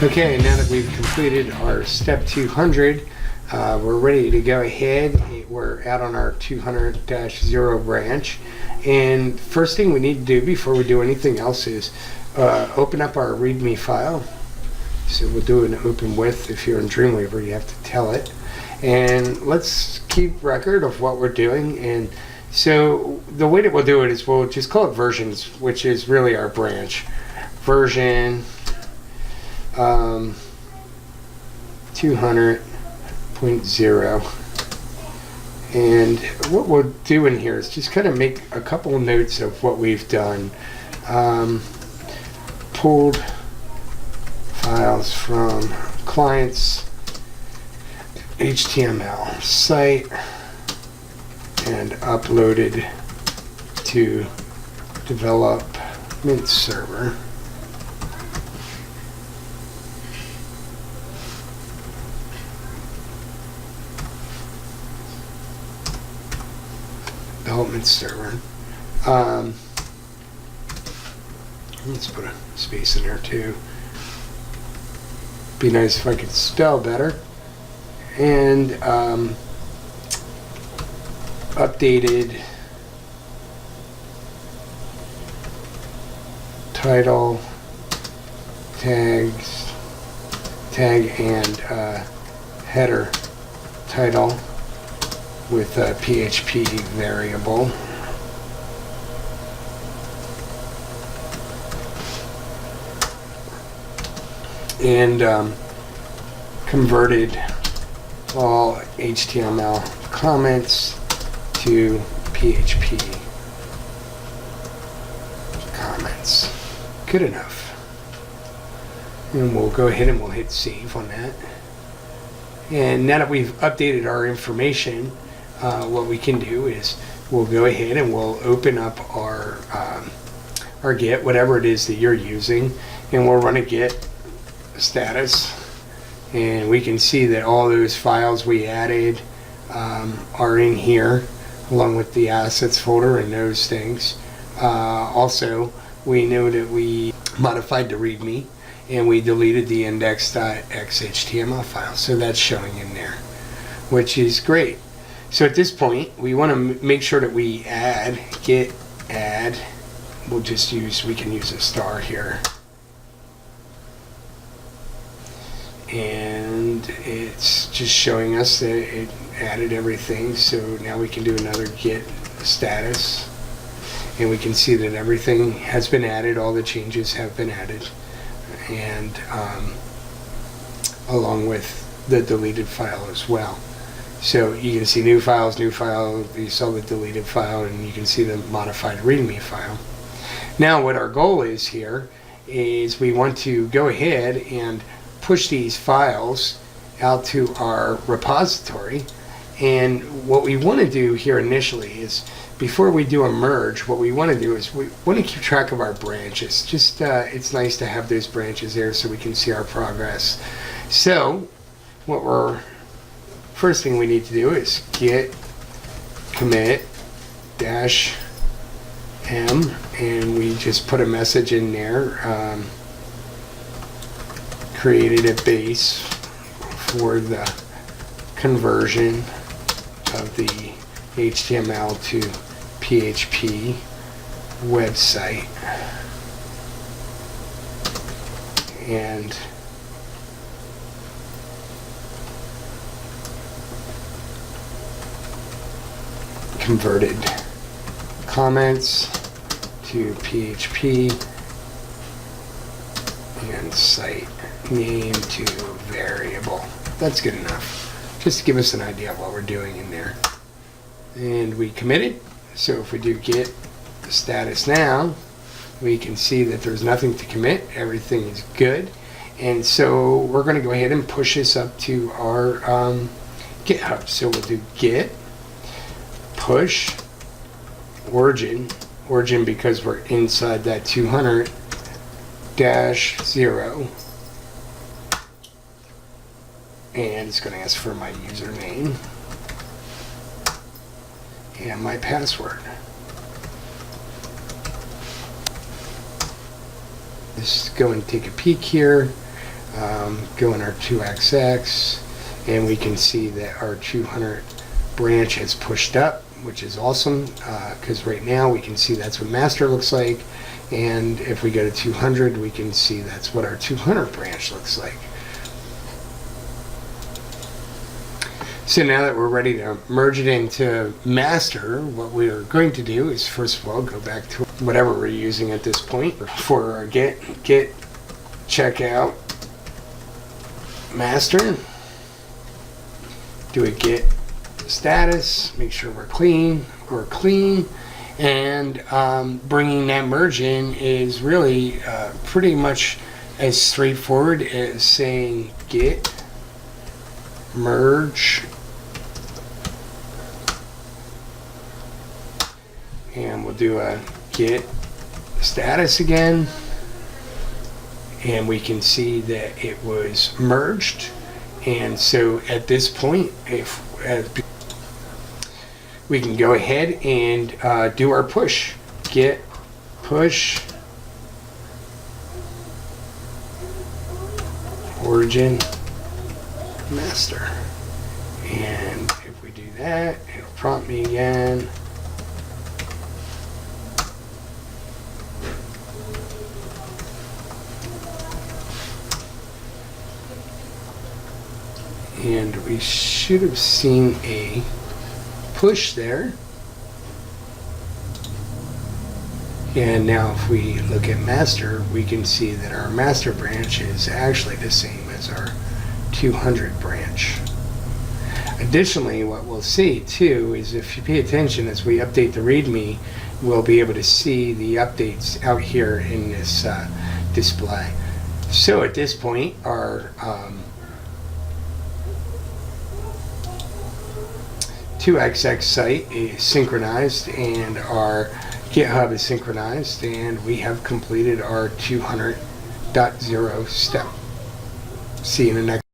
Okay, now that we've completed our step 200, we're ready to go ahead. We're out on our 200-0 branch. And first thing we need to do before we do anything else is open up our README file. So we'll do an open with. If you're in Dreamweaver, you have to tell it. And let's keep record of what we're doing. And so the way that we'll do it is we'll just call it versions, which is really our branch. Version 200.0. And what we'll do in here is just kind of make a couple of notes of what we've done. Pulled files from clients HTML site and uploaded to development server. Development server. Let's put a space in there too. Be nice if I could spell better. And updated title, tags, tag and header title with a PHP variable. And converted all HTML comments to PHP comments. Good enough. And we'll go ahead and we'll hit save on that. And now that we've updated our information, what we can do is we'll go ahead and we'll open up our Git, whatever it is that you're using, and we'll run a Git status, and we can see that all those files we added are in here along with the assets folder and those things. Also, we know that we modified the README and we deleted the index.xhtml file, so that's showing in there, which is great. So at this point we want to make sure that we add git add. We can use a star here. And it's just showing us that it added everything. So now we can do another git status, and we can see that everything has been added, all the changes have been added, and along with the deleted file as well. So you can see new files, you saw the deleted file, and you can see the modified README file. Now what our goal is here is we want to go ahead and push these files out to our repository. And what we want to do here initially is, before we do a merge, what we want to do is we want to keep track of our branches. Just it's nice to have those branches there so we can see our progress. So first thing we need to do is git commit -m, and we just put a message in there. Created a base for the conversion of the HTML to PHP website, and converted comments to PHP and site name to variable. That's good enough, just to give us an idea of what we're doing in there. And we committed. So if we do git status now, we can see that there's nothing to commit, everything is good. And so we're going to go ahead and push this up to our GitHub. So we'll do git push origin because we're inside that 200-0, and it's going to ask for my username and my password. Let's go and take a peek here. go in our 2xx, and we can see that our 200 branch has pushed up, which is awesome, because right now we can see that's what master looks like, and if we go to 200, we can see that's what our 200 branch looks like. So now that we're ready to merge it into master, what we are going to do is first of all go back to whatever we're using at this point for our git checkout master. Do a git status, make sure we're clean, and bringing that merge in is really pretty much as straightforward as saying git merge, and we'll do a git status again, and we can see that it was merged. And so at this point, we can go ahead and do our push. Git push origin master. And if we do that, it'll prompt me again. And we should have seen a push there. And now if we look at master, we can see that our master branch is actually the same as our 200 branch. Additionally, what we'll see too is if you pay attention as we update the README, we'll be able to see the updates out here in this display. So at this point, our 2xx site is synchronized and our GitHub is synchronized, and we have completed our 200.0 step. See you in the next